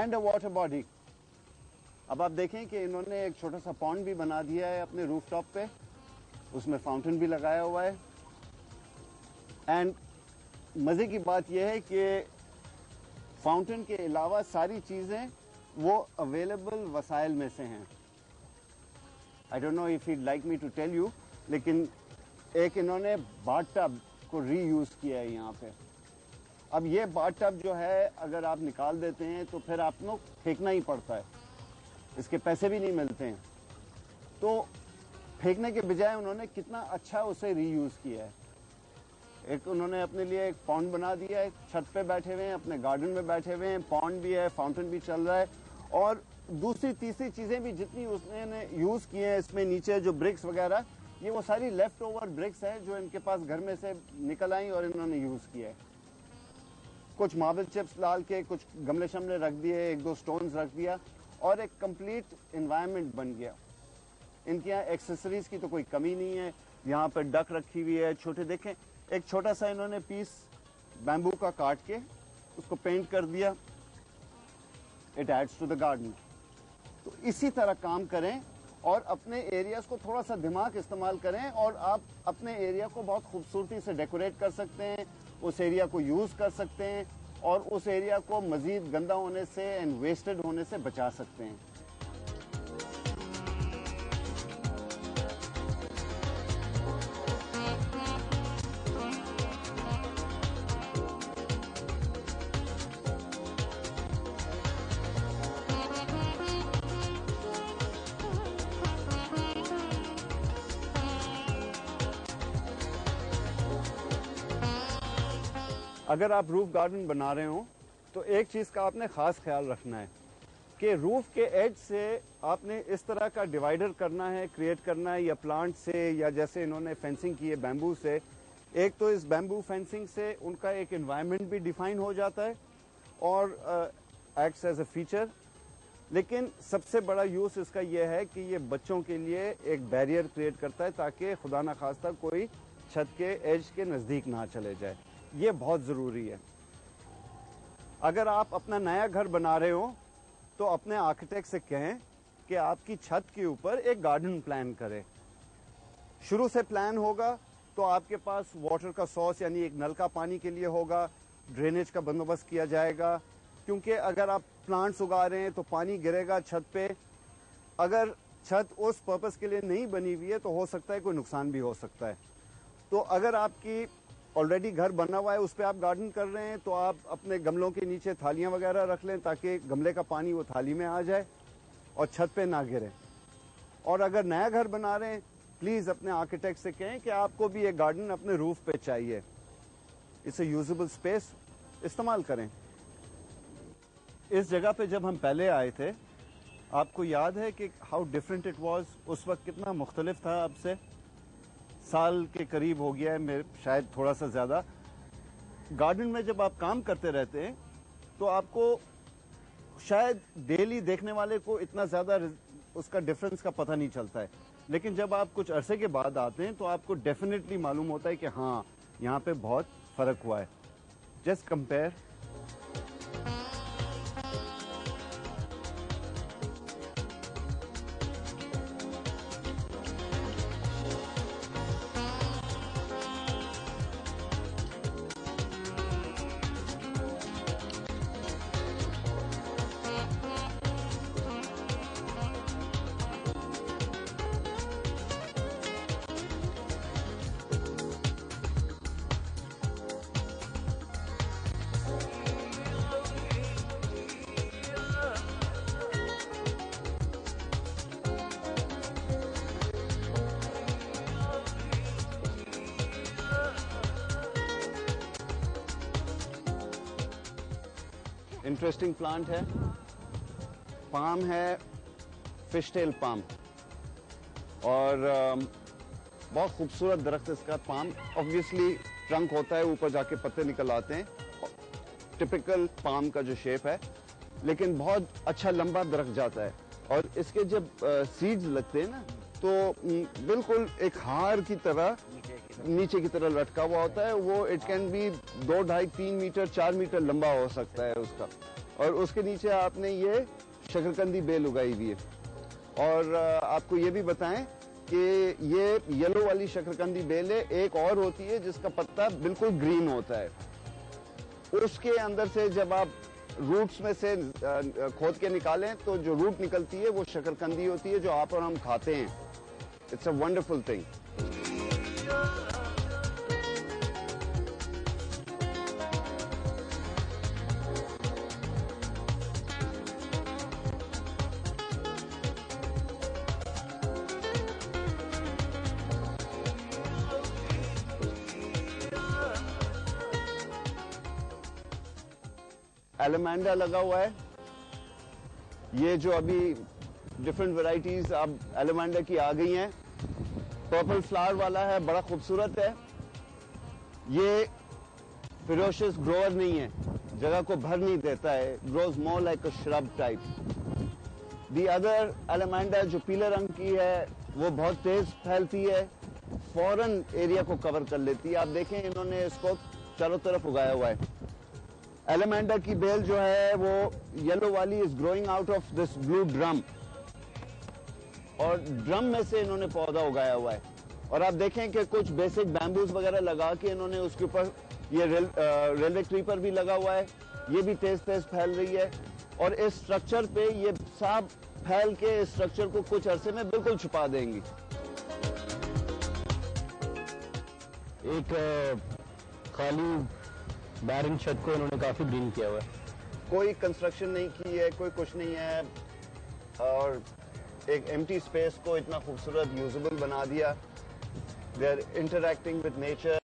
And a water body. अब आप देखें कि इन्होंने एक छोटा सा पॉन्ड भी बना दिया है अपने रूफ टॉप पे, उसमें फाउंटेन भी लगाया हुआ है। एंड मज़े की बात यह है कि फाउंटेन के अलावा सारी चीज़ें वो अवेलेबल वसाइल में से हैं। I don't know if you'd like me to tell you, लेकिन एक इन्होंने बाथ टब को रीयूज़ किया है यहाँ पे। अब ये बाथ टब जो है अगर आप निकाल देते हैं तो फिर आपको फेंकना ही पड़ता है, इसके पैसे भी नहीं मिलते हैं। तो फेंकने के बजाय उन्होंने कितना अच्छा उसे रीयूज़ किया है। एक उन्होंने अपने लिए एक पॉन्ड बना दिया है, छत पे बैठे हुए हैं, अपने गार्डन में बैठे हुए हैं, पॉन्ड भी है, फाउंटेन भी चल रहा है। और दूसरी तीसरी चीज़ें भी जितनी उसने यूज़ की हैं इसमें, नीचे जो ब्रिक्स वगैरह, ये वो सारी लेफ्ट ओवर ब्रिक्स हैं जो इनके पास घर में से निकल आई और इन्होंने यूज़ किया है। कुछ मार्बल चिप्स डाल के कुछ गमले शमले रख दिए, एक दो स्टोन्स रख दिया और एक कंप्लीट एनवायरनमेंट बन गया। इनके यहाँ एक्सेसरीज की तो कोई कमी नहीं है। यहाँ पर डक रखी हुई है, छोटे देखें, एक छोटा सा इन्होंने पीस बैम्बू का काट के उसको पेंट कर दिया। It adds to the garden. तो इसी तरह काम करें और अपने एरियाज को थोड़ा सा दिमाग इस्तेमाल करें और आप अपने एरिया को बहुत खूबसूरती से डेकोरेट कर सकते हैं, उस एरिया को यूज़ कर सकते हैं और उस एरिया को मज़ीद गंदा होने से एंड वेस्टेड होने से बचा सकते हैं। अगर आप रूफ गार्डन बना रहे हो तो एक चीज़ का आपने ख़ास ख्याल रखना है कि रूफ के एज से आपने इस तरह का डिवाइडर करना है, क्रिएट करना है, या प्लांट से, या जैसे इन्होंने फेंसिंग की है बैम्बू से। एक तो इस बैम्बू फेंसिंग से उनका एक एनवायरनमेंट भी डिफाइन हो जाता है और एक्ट्स एज अ फीचर। लेकिन सबसे बड़ा यूज़ इसका यह है कि ये बच्चों के लिए एक बैरियर क्रिएट करता है ताकि खुदा न खास्ता कोई छत के एज के नज़दीक ना चले जाए। ये बहुत ज़रूरी है। अगर आप अपना नया घर बना रहे हो तो अपने आर्किटेक्ट से कहें कि आपकी छत के ऊपर एक गार्डन प्लान करें। शुरू से प्लान होगा तो आपके पास वाटर का सोर्स यानी एक नल का पानी के लिए होगा, ड्रेनेज का बंदोबस्त किया जाएगा, क्योंकि अगर आप प्लांट्स उगा रहे हैं तो पानी गिरेगा छत पे। अगर छत उस पर्पस के लिए नहीं बनी हुई है तो हो सकता है कोई नुकसान भी हो सकता है। तो अगर आपकी ऑलरेडी घर बना हुआ है, उस पर आप गार्डन कर रहे हैं, तो आप अपने गमलों के नीचे थालियां वगैरह रख लें ताकि गमले का पानी वो थाली में आ जाए और छत पे ना गिरे। और अगर नया घर बना रहे हैं, प्लीज़ अपने आर्किटेक्ट से कहें कि आपको भी एक गार्डन अपने रूफ पे चाहिए। इसे यूजेबल स्पेस इस्तेमाल करें। इस जगह पे जब हम पहले आए थे, आपको याद है कि हाउ डिफरेंट इट वाज? उस वक्त कितना मुख्तलिफ था। अब से साल के करीब हो गया है, मेरे शायद थोड़ा सा ज़्यादा। गार्डन में जब आप काम करते रहते हैं तो आपको शायद डेली देखने वाले को इतना ज़्यादा उसका डिफरेंस का पता नहीं चलता है, लेकिन जब आप कुछ अरसे के बाद आते हैं तो आपको डेफिनेटली मालूम होता है कि हाँ, यहाँ पे बहुत फ़र्क हुआ है। Just compare. इंटरेस्टिंग प्लांट है, पाम है, फिश टेल पाम, और बहुत खूबसूरत दरख्त है इसका पाम। ऑब्वियसली ट्रंक होता है, ऊपर जाके पत्ते निकल आते हैं, टिपिकल पाम का जो शेप है, लेकिन बहुत अच्छा लंबा दरख्त जाता है। और इसके जब सीड्स लगते हैं ना, तो बिल्कुल एक हार की तरह नीचे की तरह लटका हुआ होता है। वो it can be 2, 2.5, 3 metre, 4 metre लंबा हो सकता है उसका। और उसके नीचे आपने ये शकरकंदी बेल उगाई हुई है। और आपको ये भी बताएं कि ये येलो वाली शकरकंदी बेल है, एक और होती है जिसका पत्ता बिल्कुल ग्रीन होता है। उसके अंदर से जब आप रूट्स में से खोद के निकालें तो जो रूट निकलती है वो शकरकंदी होती है, जो आप और हम खाते हैं। It's a wonderful thing. Allamanda लगा हुआ है। ये जो अभी डिफरेंट वैरायटीज अब एलेमेंडा की आ गई हैं। पर्पल फ्लावर वाला है, बड़ा खूबसूरत है। ये फेरोशियस ग्रोअर नहीं है, जगह को भर नहीं देता है, grows more like a shrub type. The other allamanda जो पीले रंग की है वो बहुत तेज फैलती है, फौरन एरिया को कवर कर लेती है। आप देखें इन्होंने इसको चारों तरफ उगाया हुआ है। एलेमेंडा की बेल जो है वो येलो वाली is growing out of this blue drum, और ड्रम में से इन्होंने पौधा उगाया हुआ है। और आप देखें कि कुछ बेसिक बैम्बूज वगैरह लगा के इन्होंने उसके ऊपर ये रेलवे क्रीपर भी लगा हुआ है, ये भी तेज तेज फैल रही है। और इस स्ट्रक्चर पे ये सब फैल के इस स्ट्रक्चर को कुछ अरसे में बिल्कुल छुपा देंगी। एक खाली बैरन छत को इन्होंने काफी ग्रीन किया हुआ है। कोई कंस्ट्रक्शन नहीं की है, कोई कुछ नहीं है, और एक एम्प्टी स्पेस को इतना खूबसूरत यूजेबल बना दिया। They are interacting with nature.